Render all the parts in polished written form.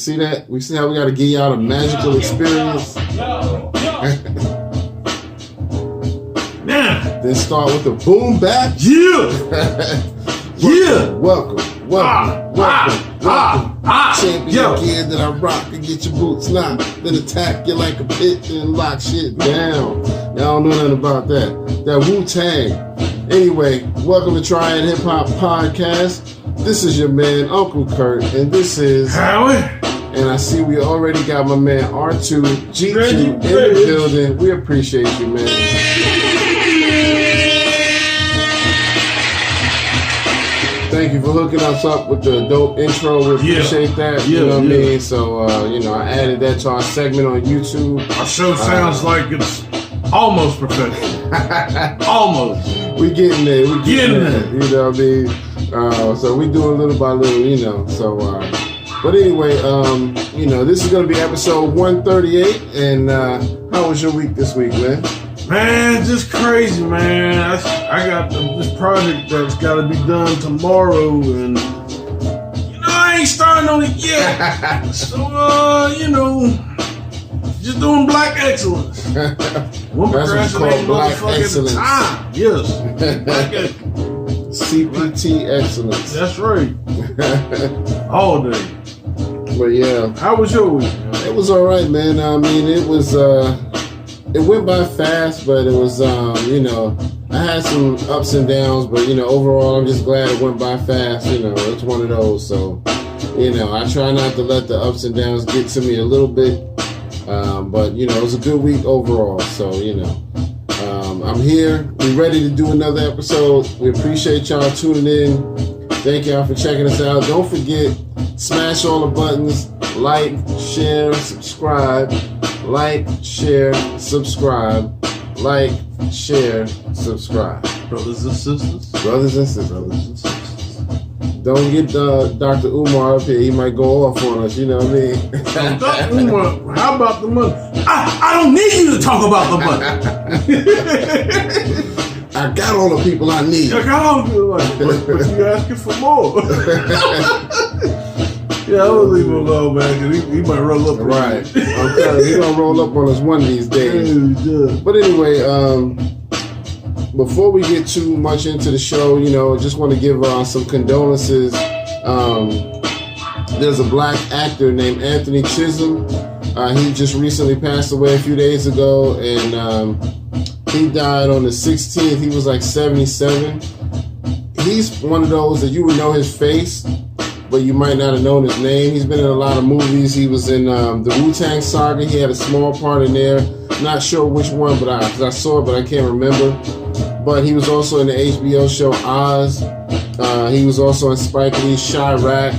see that? We see how we got to give y'all a magical experience. Now, then start with the boom bap. Yeah. Welcome. Champion kid that I rock and get your boots locked. Then attack you like a pit and lock shit down. Y'all don't know nothing about that. That Wu-Tang. Anyway, welcome to Try It Hip Hop Podcast. This is your man, Uncle Kurt, and this is Howie. And I see we already got my man R2 G2 in the building. We appreciate you, man. Thank you for hooking us up with the dope intro. We appreciate that. You know what I mean? So, I added that to our segment on YouTube. Our show sounds like it's almost professional. Almost. We getting there. We getting there. You know what I mean? So we do it little by little, So, but anyway, this is going to be episode 138. And how was your week this week, man? Man, just crazy, man. I got this project that's got to be done tomorrow, and I ain't starting on it yet. So, just doing black excellence. One that's what you call black excellence. Time. Yes, black excellence. CPT excellence. That's right. All day. But yeah, how was your week? It was all right, man. I mean, it was. It went by fast, but it was, I had some ups and downs, but, overall, I'm just glad it went by fast. It's one of those. So, I try not to let the ups and downs get to me a little bit. But, it was a good week overall. So, I'm here. We're ready to do another episode. We appreciate y'all tuning in. Thank y'all for checking us out. Don't forget, smash all the buttons. Like, share, subscribe. Like, share, subscribe. Like, share, subscribe. Brothers and sisters. Brothers and sisters. Don't get Dr. Umar up here. He might go off on us. You know what I mean? Dr. Umar, how about the money? I don't need you to talk about the money. I got all the people I need. I got all the people I need. But you're asking for more. Yeah, I'm gonna leave him alone, man, because he might roll up. Right. I'm telling you, he's gonna roll up on us one of these days. But anyway, before we get too much into the show, just want to give some condolences. There's a black actor named Anthony Chisholm. He just recently passed away a few days ago, and he died on the 16th. He was like 77. He's one of those that you would know his face, but you might not have known his name. He's been in a lot of movies. He was in the Wu-Tang Saga. He had a small part in there. Not sure which one, but I saw it, but I can't remember. But he was also in the HBO show Oz. He was also in Spike Lee's Chirac.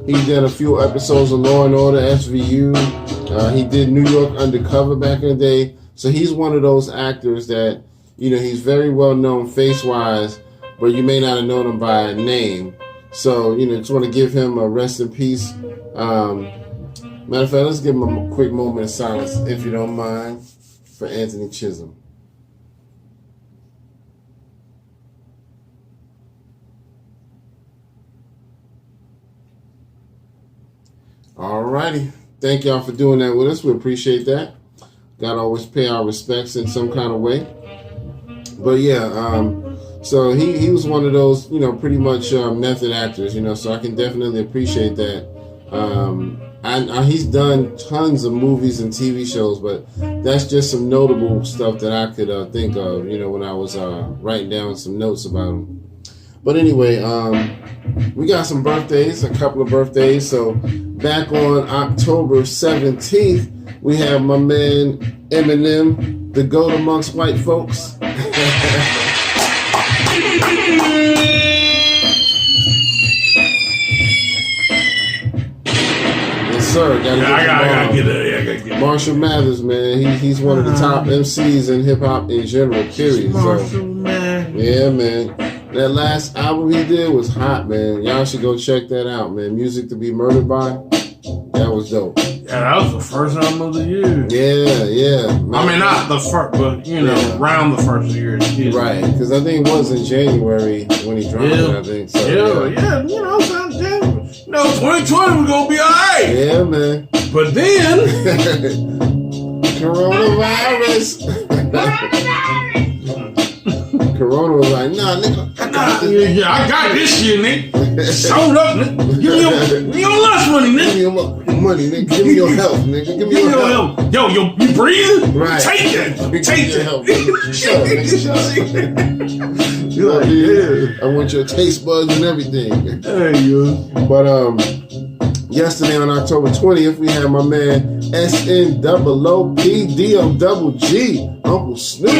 He did a few episodes of Law & Order, SVU. He did New York Undercover back in the day. So he's one of those actors that, he's very well known face-wise, but you may not have known him by name. So, just want to give him a rest in peace. Matter of fact, let's give him a quick moment of silence, if you don't mind, for Anthony Chisholm. Alrighty. Thank y'all for doing that with us. We appreciate that. Gotta always pay our respects in some kind of way. But yeah, so he was one of those, pretty much method actors, so I can definitely appreciate that. He's done tons of movies and TV shows, but that's just some notable stuff that I could think of, when I was writing down some notes about him. But anyway, we got some birthdays, a couple of birthdays. So back on October 17th, we have my man Eminem, the GOAT amongst white folks. Sir, I gotta get it. Marshall Mathers, man. He's one of the top MCs in hip hop in general, period. Marshall, man. Yeah, man. That last album he did was hot, man. Y'all should go check that out, man. Music to Be Murdered By. That was dope. Yeah, that was the first album of the year. Yeah. Man. I mean, not the first, but, around the first year. Right, because I think it was in January when he dropped it, I think. So, yeah, January. No, 2020 was gonna be alright. Yeah, man. But then coronavirus. Corona was like, nah, nigga, I got this. Yeah, I got this shit, nigga. Sold up, nigga. Give me your lunch money, nigga. Give me your money, nigga. Give me your health, nigga. Give me your health. Yo, you breathing? Right. Take that. Take that. Help, shut up, nigga. Shut up. You're like, yeah. I want your taste buds and everything. Hey, yo. But yesterday on October 20th, we had my man SNOOPDOGG, Uncle Snoop.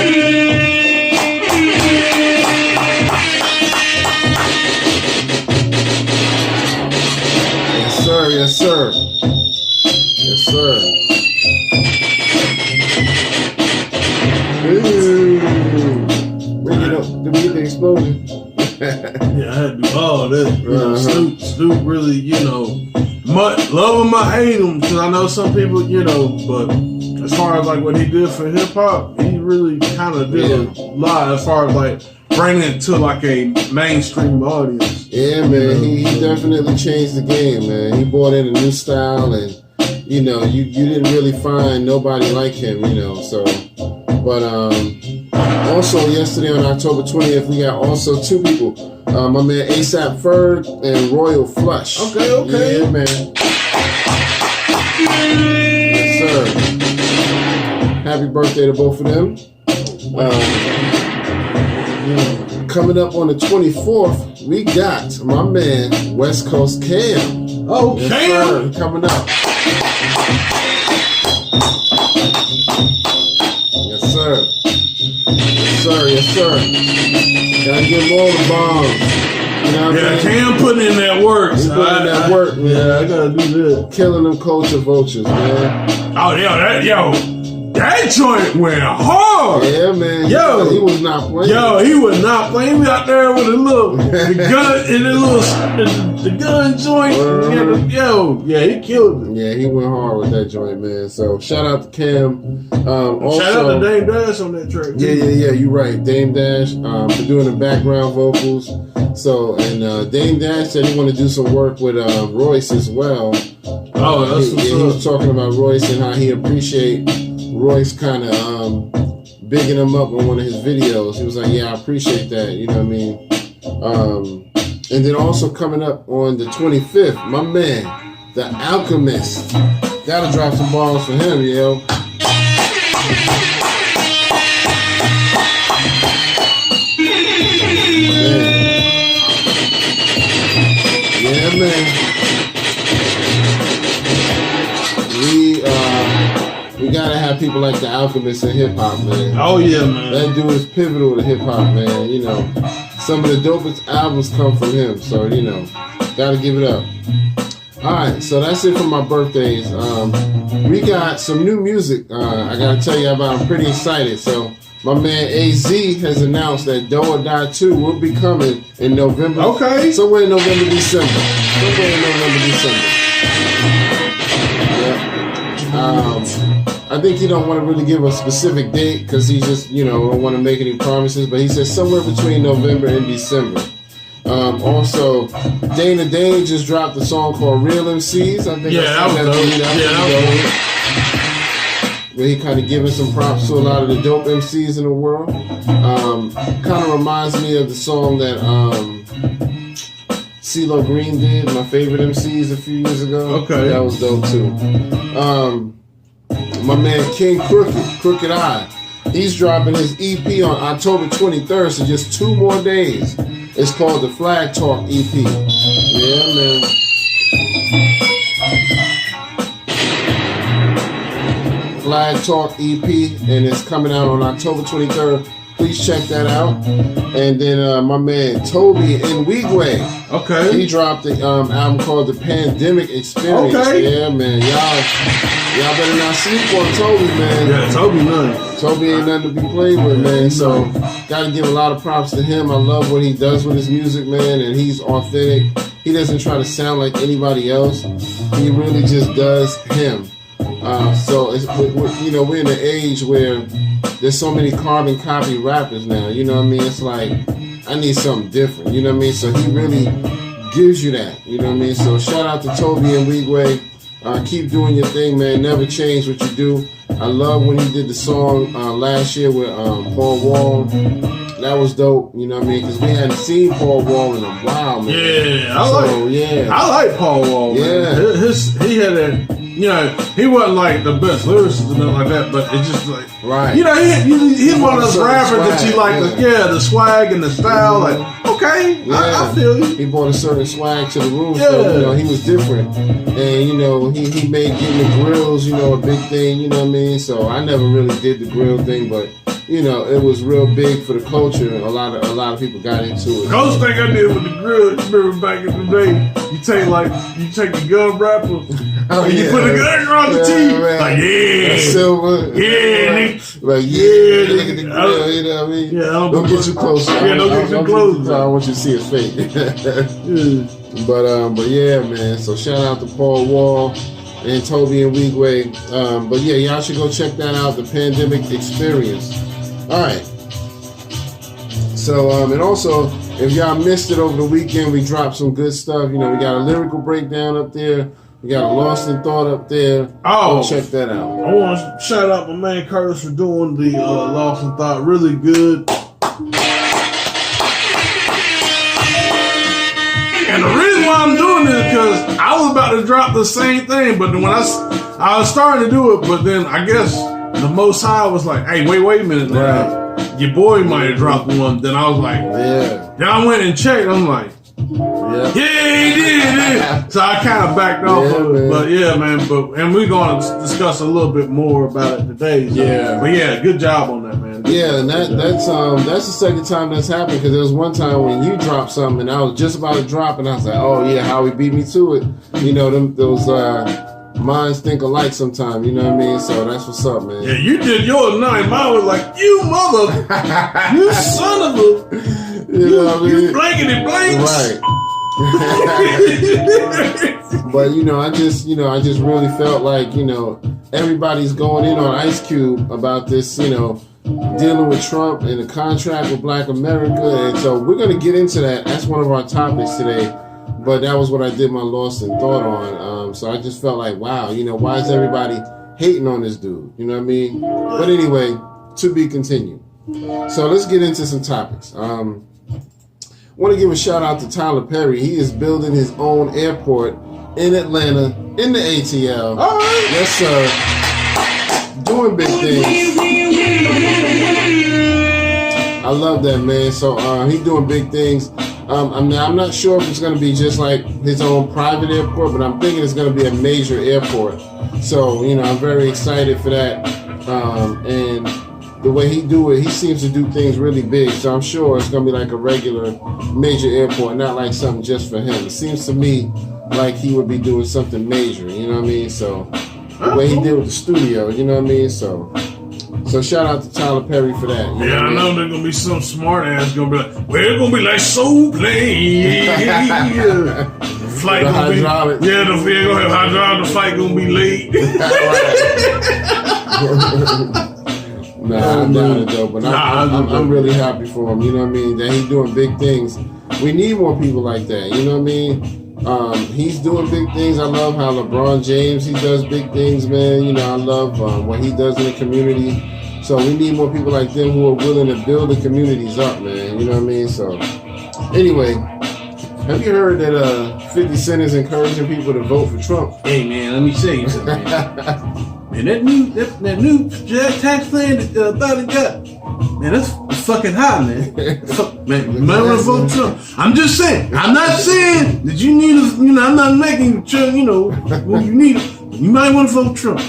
Yes, sir. Yes, sir. Ooh. Bring it up. Did we get the explosion? Yeah, I had to do all that. Snoop really, love him, I hate him, because I know some people, but as far as like what he did for hip hop, he really kind of did a lot as far as like bringing it to like a mainstream audience. Yeah, man, he definitely changed the game, man. He brought in a new style, and you didn't really find nobody like him, so. But also yesterday on October 20th, we got also two people. My man ASAP Ferg and Royal Flush. Okay. Yeah, man. Yes, sir. Happy birthday to both of them. Coming up on the 24th, we got my man West Coast Cam. Oh, yes, Cam! Sir, coming up. Yes, sir. Yes, sir. Gotta give him all the bombs. You know what I mean? Cam putting in that work. He's putting in that work, man. Yeah, I gotta do that. Killing them culture vultures, man. Oh, that joint went hard. Yeah, man. Yo, he was not playing. He was not playing. He was out there with the gun and the gun joint. He killed it. Yeah, he went hard with that joint, man. So shout out to Cam. Also, shout out to Dame Dash on that track. Yeah. You're right, Dame Dash for doing the background vocals. So and Dame Dash said he want to do some work with Royce as well. He was talking about Royce and how he appreciate Royce kind of bigging him up on one of his videos. He was like, yeah, I appreciate that. You know what I mean? And then also coming up on the 25th, my man, The Alchemist. Gotta drop some balls for him, yo. Man. Yeah, man. We gotta have people like The Alchemist in hip hop, man. Oh yeah, man. That dude is pivotal to hip hop, man. Some of the dopest albums come from him, so gotta give it up. All right, so that's it for my birthdays. We got some new music. I gotta tell you about. I'm pretty excited. So my man AZ has announced that Do or Die 2 will be coming in November. Okay. Somewhere in November, December. Yeah. I think he don't want to really give a specific date because he just, don't want to make any promises. But he says somewhere between November and December. Also, Dana Dane just dropped a song called Real MCs. I think that was dope. Where he kind of giving some props to a lot of the dope MCs in the world. Kind of reminds me of the song that CeeLo Green did, my favorite MCs a few years ago. Okay. That was dope too. My man King Crooked Eye, he's dropping his EP on October 23rd, so just 2 more days. It's called the Flag Talk EP. Yeah, man. Flag Talk EP, and it's coming out on October 23rd. Please check that out. And then my man Toby Nwigwe. Okay. He dropped the album called The Pandemic Experience. Okay. Yeah, man. Y'all better not sleep on Toby, man. Yeah, Toby nice. Toby ain't nothing to be played with, man. So gotta give a lot of props to him. I love what he does with his music, man, and he's authentic. He doesn't try to sound like anybody else. He really just does him. So it's, we're in an age where there's so many carbon copy rappers now. You know what I mean? It's like I need something different. You know what I mean? So he really gives you that. You know what I mean? So shout out to Toby and Wigway. Keep doing your thing, man. Never change what you do. I love when he did the song last year with Paul Wall. That was dope, you know what I mean? Because we hadn't seen Paul Wall in a while, man. Yeah, I like Paul Wall, man. Yeah. He had that, you know, he wasn't like the best lyricist and nothing like that, but it's just like, right. You know, he's one of those rappers that you like, the swag and the style, like, okay, I feel you. He brought a certain swag to the room, so, you know, he was different. And, you know, he made getting the grills, you know, a big thing, you know what I mean? So I never really did the grill thing, but you know, it was real big for the culture. A lot of people got into it. Coach thing I did with the grill, you remember back in the day, you take the gum wrapper and you put the gun across the teeth. Man. Like, yeah. Silver. Yeah, nigga. Like, yeah, nigga, the grill, you know what I mean? Yeah, don't get too close. Don't get too close. I don't want you to see his face. But yeah, man. So shout out to Paul Wall and Toby and Wigway. But yeah, y'all should go check that out, The Pandemic Experience. All right. So, and also, if y'all missed it over the weekend, we dropped some good stuff. You know, we got a lyrical breakdown up there. We got a Lost in Thought up there. Oh, go check that out. I want to shout out my man Curtis for doing the Lost in Thought really good. And the reason why I'm doing this is because I was about to drop the same thing, but then when I was starting to do it, but then I guess the Most High was like, hey, wait a minute now. Right. Your boy might have dropped one. Then I was like, yeah. Then I went and checked. I'm like, yeah, he did. So I kind of backed off of it. But yeah, man. And we're going to discuss a little bit more about it today. So. Yeah. But yeah, good job on that, man. Yeah, and that's the second time that's happened, because there was one time when you dropped something and I was just about to drop and I was like, oh yeah, Howie beat me to it. You know, those minds think alike sometimes, you know what I mean? So that's what's up, man. Yeah, you did yours 9. Mine was like, you mother, you son of a, you know what I mean? You blankety blanks. Right. But you know, I just really felt like, you know, everybody's going in on Ice Cube about this, you know, dealing with Trump and the contract with Black America, and so we're gonna get into that. That's one of our topics today. But that was what I did my Lost in Thought on. So I just felt like, wow, you know, why is everybody hating on this dude? You know what I mean? But anyway, to be continued. So let's get into some topics. Want to give a shout out to Tyler Perry. He is building his own airport in Atlanta, in the ATL. All right. Yes, sir. Doing big things. I love that, man. So he's doing big things. I'm not sure if it's going to be just like his own private airport, but I'm thinking it's going to be a major airport. So, you know, I'm very excited for that. And the way he seems to do things really big. So I'm sure it's going to be like a regular major airport, not like something just for him. It seems to me like he would be doing something major, you know what I mean? So the way he did with the studio, you know what I mean? So shout out to Tyler Perry for that. Yeah, I know there's gonna be some smart ass gonna be like, well, it's gonna be like Soul Plane. Flight the gonna hydraulics. be, yeah, the flight gonna have hydraulics. The flight gonna be late. Nah, I'm down it though, but I'm really happy for him. You know what I mean? That he's doing big things. We need more people like that. You know what I mean? He's doing big things. I love how LeBron James, he does big things, man. You know, I love what he does in the community. So we need more people like them who are willing to build the communities up, man. You know what I mean? So anyway, have you heard that 50 Cent is encouraging people to vote for Trump? Hey, man, let me say you something, man. Man, that new tax plan that Biden got, man, that's fucking high, man. Man, you might want to vote Trump. I'm just saying. I'm not saying that you need a, you know, I'm not making sure, you know, when you need it. You might want to vote Trump.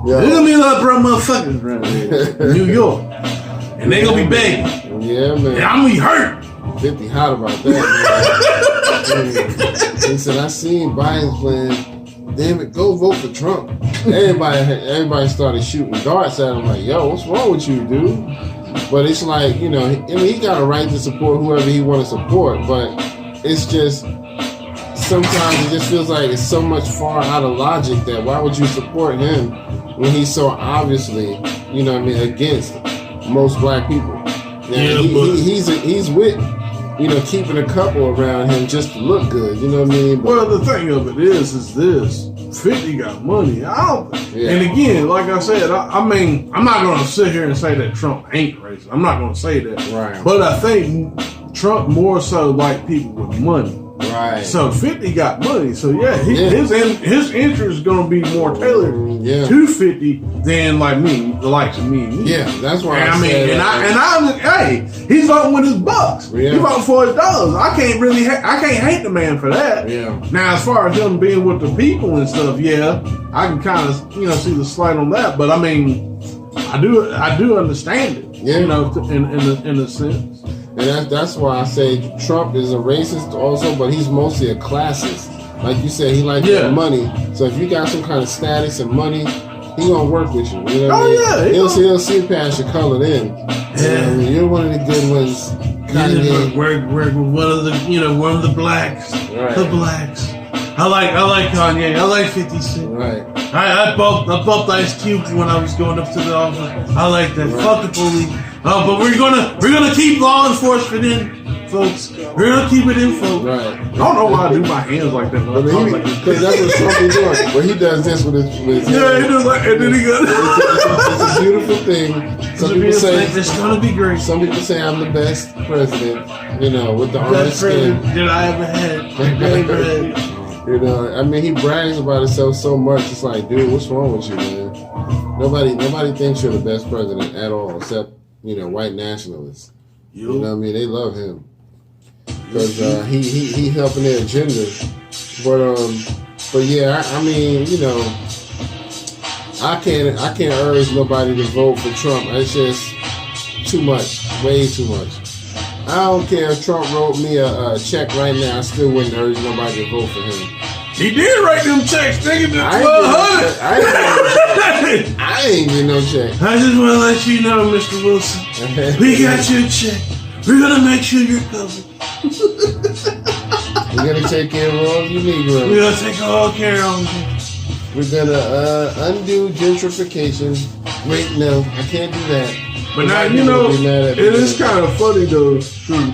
Yeah. There's going to be a lot of brown motherfuckers around here in New York. And they going to be begging. Yeah, man. And I'm going to be hurt. 50 hot about that, man. He said, I seen Biden's plan. Damn it, go vote for Trump. Everybody started shooting darts at him like, yo, what's wrong with you, dude? But it's like, you know, I mean, he got a right to support whoever he want to support, but it's just, sometimes it just feels like it's so much far out of logic that why would you support him when he's so obviously, you know what I mean, against most black people. Now, he's with keeping a couple around him just to look good. You know what I mean? But, well, the thing of it is this. 50 got money. And again, like I said, I mean, I'm not going to sit here and say that Trump ain't racist. I'm not going to say that. Right. But I think Trump more so like people with money. Right. So 50 got money. So his interest is going to be more tailored to 50 than like me, the likes of me and you. Yeah, that's why I mean, hey, he's voting with his bucks. Yeah. He voting for his dollars. I can't hate the man for that. Yeah. Now, as far as him being with the people and stuff, I can kind of see the slight on that. But I mean, I do understand it. Yeah. In a sense. And that's why I say Trump is a racist also, but he's mostly a classist. Like you said, he likes money. So if you got some kind of status and money, he gonna work with you. You know what I mean? Yeah. He'll see past your colored in. Yeah. You know, I mean, you're one of the good ones. We're one of the blacks. Right. The blacks. I like Kanye. I like 50 Cent. Right. I bumped Ice Cube when I was going up to the office. I like that. Right. Fuck the police. But we're gonna keep law enforcement in, folks. We're gonna keep it in, folks. Right. I don't know why I do my hands like that. Because that's what Trump is doing. But he does this with his he does like, and then he goes. It's a beautiful thing. Some people say it's gonna be great. Some people say I'm the best president. With the orange skin that I ever had. I mean, he brags about himself so much. It's like, dude, what's wrong with you, man? Nobody thinks you're the best president at all, except white nationalists. You know what I mean? They love him because he helping their agenda. But yeah, I mean, I can't urge nobody to vote for Trump. It's just too much, way too much. I don't care if Trump wrote me a check right now. I still wouldn't urge nobody to vote for him. He did write them checks, nigga. I ain't getting no check. I just want to let you know, Mr. Wilson, we got your check. We're gonna make sure you're covered. We're gonna take care of all you Negroes. We're gonna take all care of you. We're gonna undo gentrification. Wait, no, I can't do that. But now it is kind of funny though, true.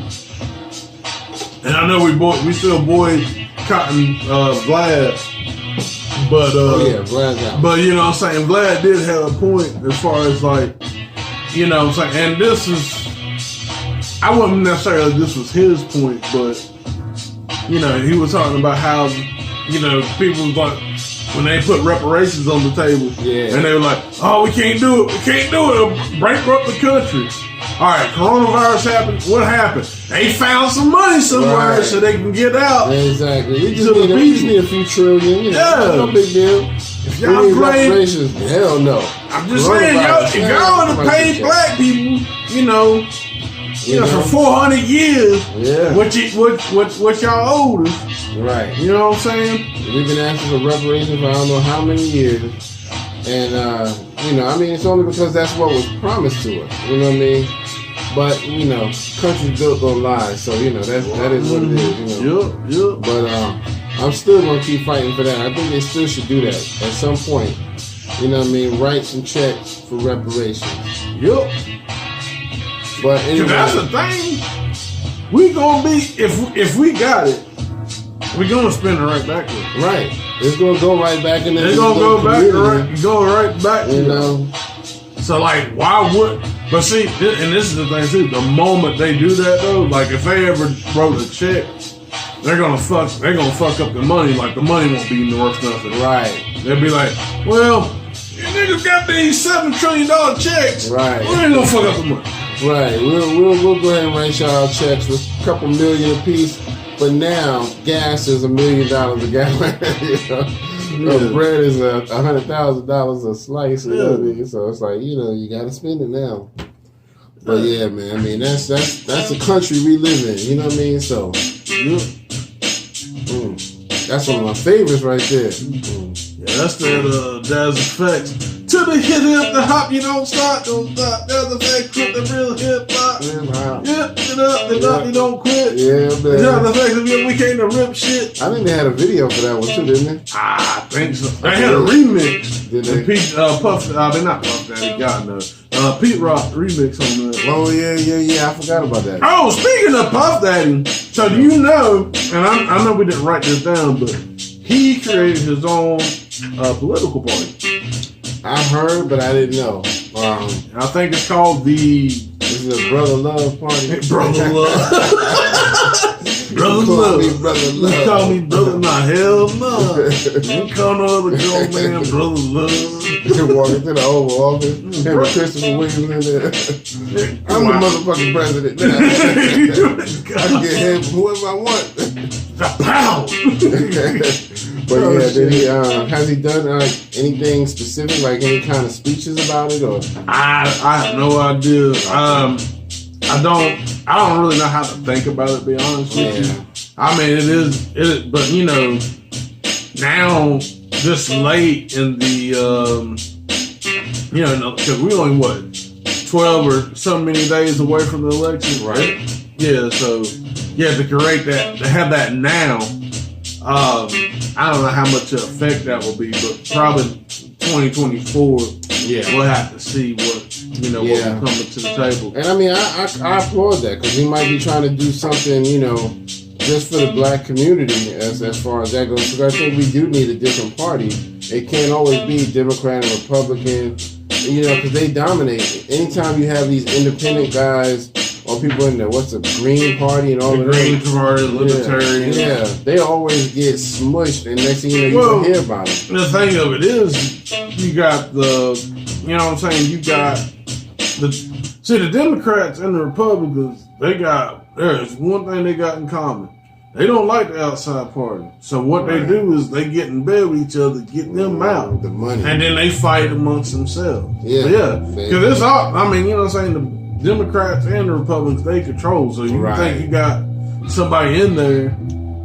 And I know we still Cotton Vlad, but Vlad's out. But you know what I'm saying, Vlad did have a point as far as like, you know what I'm saying, and this is, I wouldn't necessarily this was his point, but he was talking about how people was like, when they put reparations on the table, and they were like, oh, we can't do it, it'll bankrupt the country. All right, coronavirus happened. What happened? They found some money somewhere so they can get out. Exactly. You just need a few trillion. No big deal. If y'all reparations, hell no. I'm just saying, if y'all would have paid black people, for 400 years, what y'all owed us. Right. You know what I'm saying? We've been asking for reparations for I don't know how many years. And, I mean, it's only because that's what was promised to us. You know what I mean? But, country's built on lies. So, that is what it is, Yep. But I'm still going to keep fighting for that. I think they still should do that at some point. You know what I mean? Write some checks for reparations. Yep. But anyway. That's the thing. We going to be, if we got it, we're going to spend it right back with it. Right. It's going to go right back in the It's going to go right back. So, like, why would... But see, and this is the thing, too. The moment they do that, though, like, if they ever wrote a check, they're going to fuck up the money. Like, the money won't be worth nothing. Right. They'll be like, well, you niggas got these $7 trillion checks. Right. We ain't going to fuck up the money. Right. We'll go ahead and write y'all checks with a couple million apiece. But now, gas is $1 million a gallon. Bread is $100,000 a slice. You know what I mean? So it's like, you got to spend it now. But yeah, man. I mean, that's the country we live in. You know what I mean? So that's one of my favorites right there. Yeah, that's that Daz Effects. To the hip, the hop, you don't stop. Daz Effects, quit the real hip hop. Yeah, get up, you don't quit. Yeah, man. Daz Effects, we came to rip shit. I think they had a video for that one too, didn't they? I think so. They had a remix. Did they? Pete, they're not Puff Daddy, God knows. Pete Rock remix on that. Oh yeah. I forgot about that. Oh, speaking of Puff Daddy, so do you know? And I know we didn't write this down, but he created his own political party. I heard, but I didn't know. I think it's called the. This is a Brother Love party. Brother Love. Brother Love. You call me Brother. Nah, hell no. You call no other grown man Brother Love. Walking to the Oval Office. Him and Christopher Williams in there. I'm the motherfucking president now. I can get him from whoever I want. Pow! But yeah, did he has he done anything specific, like any kind of speeches about it, or? I have no idea. I don't really know how to think about it, to be honest with you. I mean, it is, but you know, now this late in the, you know, because we only 12 or so many days away from the election, right? Yeah, so to create that, to have that now, I don't know how much effect that will be, but probably 2024. Yeah, we'll have to see what what will come to the table. And I mean, I applaud that, because he might be trying to do something, just for the black community as far as that goes. Because I think we do need a different party. It can't always be Democrat and Republican, because they dominate. Anytime you have these independent guys or people in the Green Party and all the of that. Green Party, Libertarians. Yeah, they always get smushed, and next thing you know, you don't hear about it. The thing of it is, you got you got the Democrats and the Republicans, there's one thing they got in common. They don't like the outside party. So what they do is they get in bed with each other, get them out. The money. And then they fight amongst themselves. Yeah. Because it's all, the Democrats and the Republicans, they control. So you think you got somebody in there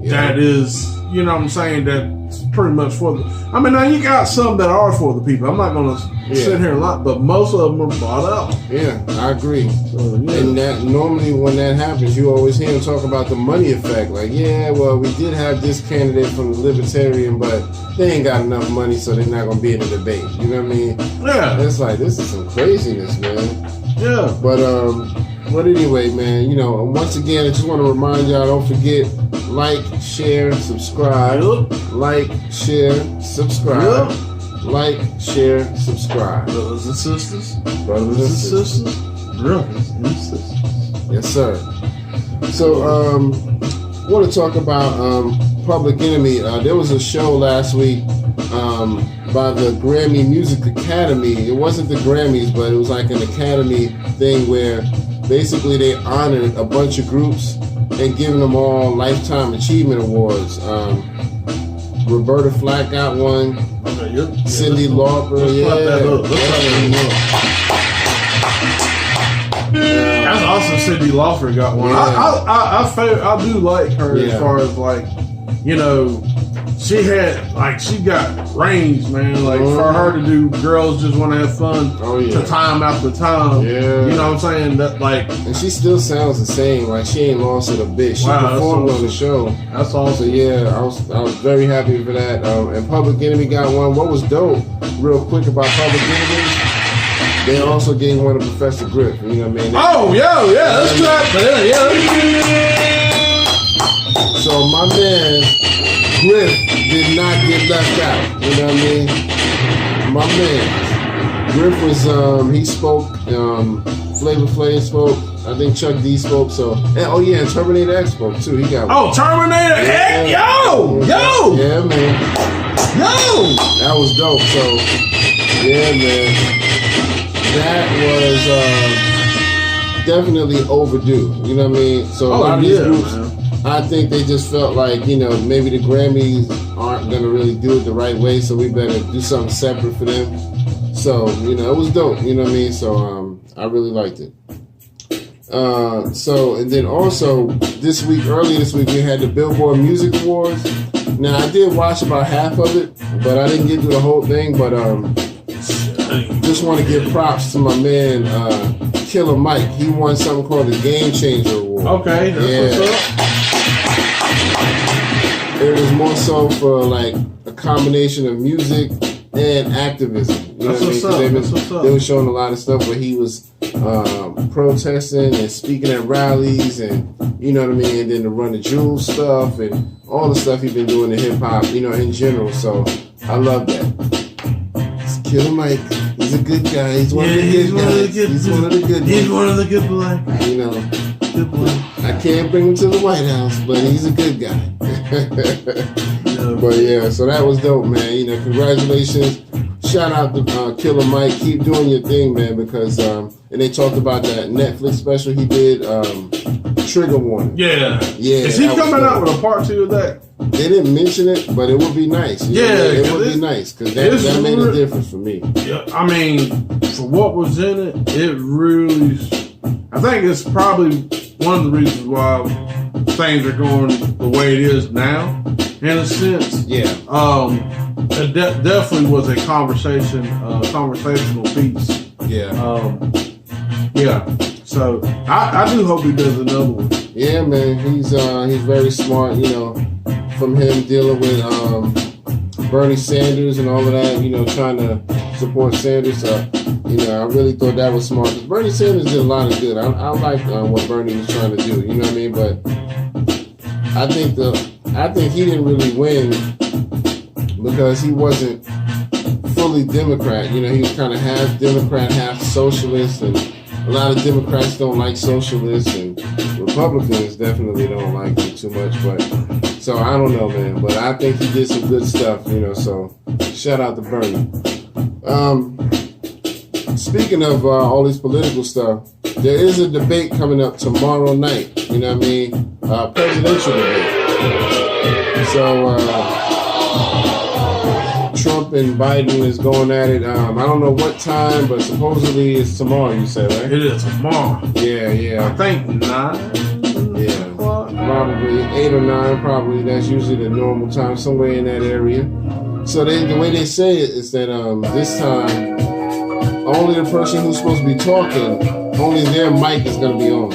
that is, that's pretty much for the... now you got some that are for the people. I'm not going to sit here and lie, but most of them are bought out. Yeah, I agree. And that normally when that happens, you always hear them talk about the money effect. Like, we did have this candidate from the Libertarian, but they ain't got enough money, so they're not going to be in the debate. You know what I mean? Yeah. It's like, this is some craziness, man. Yeah. But anyway, man, once again, I just want to remind y'all, don't forget, like, share, subscribe. Like, share, subscribe. Like, share, subscribe. Brothers and sisters. Brothers and sisters. Brothers and sisters. Yes, sir. So, I want to talk about Public Enemy. There was a show last week by the Grammy Music Academy. It wasn't the Grammys, but it was like an Academy thing where basically they honored a bunch of groups and giving them all Lifetime Achievement Awards. Roberta Flack got one. Cyndi Lauper, That's awesome. Cyndi Lauper got one. I do like her as far as she got range, man. For her to do Girls Just Want to Have Fun to time after time. Yeah. You know what I'm saying? And she still sounds the same. Like, she ain't lost it a bit. She performed on the show. That's awesome. So I was very happy for that. And Public Enemy got one. What was dope, real quick, about Public Enemy, they also gave one to Professor Griff. You know what I mean? That's right. So my man Griff did not get left out. You know what I mean? My man Griff was he spoke. Flavor Flav spoke. I think Chuck D spoke. So and Terminator X spoke too. He got one. Oh, Terminator X! Yo! Yeah, man. Yo! That was dope. So yeah, man. That was definitely overdue. You know what I mean? So a lot of these groups, man, I think they just felt like, maybe the Grammys aren't going to really do it the right way, so we better do something separate for them. So, it was dope, you know what I mean? So, I really liked it. And then also, earlier this week, we had the Billboard Music Awards. Now, I did watch about half of it, but I didn't get to the whole thing, but just want to give props to my man, Killer Mike. He won something called the Game Changer Award. Okay, that's what's up. It was more so for a combination of music and activism. You know what I mean? They were showing a lot of stuff where he was protesting and speaking at rallies, and you know what I mean, and then the Run the Jewels stuff and all the stuff he's been doing in hip hop, you know, in general. So I love that. It's Killer Mike. He's a good guy. He's one of the good guys. He's one of the good. He's one of the good black. You know, good black. I can't bring him to the White House, but he's a good guy. But yeah, so that was dope, man. You know, congratulations. Shout out to Killer Mike. Keep doing your thing, man, because and they talked about that Netflix special he did, Trigger Warning. Yeah. Is he coming out with a part 2 of that? They didn't mention it, but it would be nice. It would be nice, because that made a difference for me. Yeah, I mean, for what was in it, it really, I think it's probably one of the reasons why things are going the way it is now, in a sense. Yeah. It definitely was a conversational piece. Yeah. Yeah. So I do hope he does another one. Yeah, man. He's very smart. You know, from him dealing with Bernie Sanders and all of that. You know, trying to support Sanders. You know, I really thought that was smart. Because Bernie Sanders did a lot of good. I like what Bernie was trying to do. You know what I mean? But I think he didn't really win because he wasn't fully Democrat. You know, he was kind of half Democrat, half socialist, and a lot of Democrats don't like socialists, and Republicans definitely don't like him too much. But so I don't know, man. But I think he did some good stuff. You know, so shout out to Bernie. Speaking of all this political stuff, there is a debate coming up tomorrow night. You know what I mean? Presidential debate. So Trump and Biden is going at it. I don't know what time, but supposedly it's tomorrow, you said, right? It is tomorrow. Yeah. I think 9. Yeah. Probably 8 or 9, probably. That's usually the normal time, somewhere in that area. So the way they say it is that this time, only the person who's supposed to be talking, only their mic is going to be on.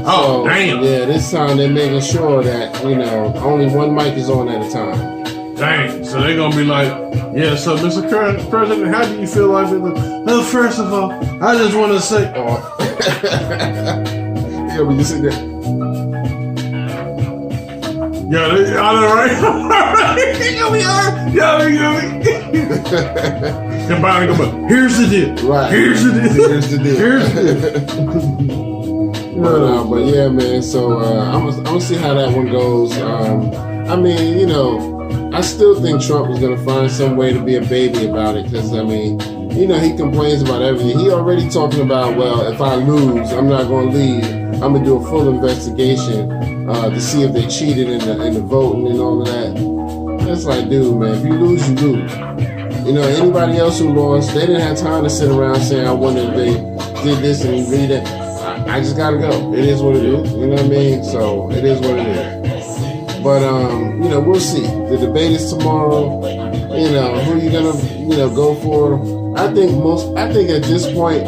Oh, so, damn. Yeah, this time they're making sure that, you know, only one mic is on at a time. Dang. So they're going to be like, yeah, so Mr. President, how do you feel like it? No, first of all, I just want to say... Oh. Yeah, but you sit there. Yeah, I know, right? Combine them up. Here's the deal. Right. Here's the deal. Here's the deal. Here's the deal. But yeah, man. So I'm gonna see how that one goes. I mean, you know, I still think Trump is gonna find some way to be a baby about it, because I mean, you know, he complains about everything. He already talking about, well, if I lose, I'm not gonna leave. I'm gonna do a full investigation to see if they cheated in the voting and all of that. That's like, dude, man, if you lose, you lose. You know, anybody else who lost, they didn't have time to sit around saying, I wonder if they did this and read it. I just gotta go. It is what it is. You know what I mean? So it is what it is. But you know, we'll see. The debate is tomorrow. You know, who you gonna, you know, go for? I think at this point,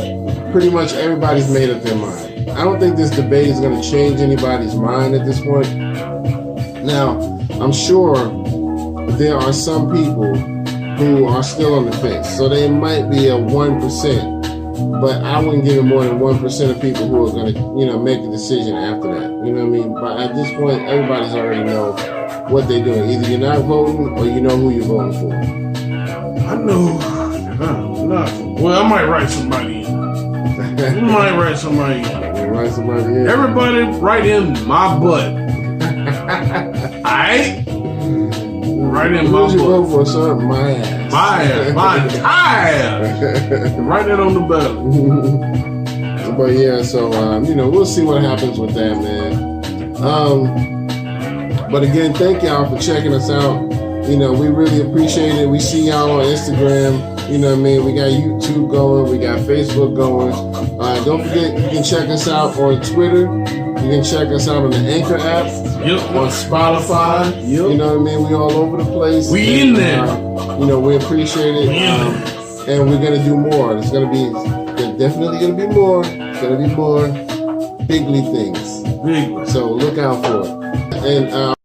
pretty much everybody's made up their mind. I don't think this debate is gonna change anybody's mind at this point. Now, I'm sure there are some people who are still on the fence. So they might be a 1%. But I wouldn't give it more than 1% of people who are going to, you know, make a decision after that. You know what I mean? But at this point, everybody's already know what they're doing. Either you're not voting or you know who you're voting for. I know. Well, I might write somebody in. Write somebody in. Everybody write in my butt. Alright? Right in my butt. You vote for, sir? My ass. My ass. Right there on the ballot. But yeah, so you know, we'll see what happens with that, man. But again, thank y'all for checking us out. You know, we really appreciate it. We see y'all on Instagram. You know what I mean? We got YouTube going. We got Facebook going. Don't forget, you can check us out on Twitter. You can check us out on the Anchor app. Yep. On Spotify. Yep. You know what I mean? We all over the place. We in there. You know, we appreciate it. And we're going to do more. There's definitely going to be more. It's going to be more bigly things. Bigly. So look out for it. And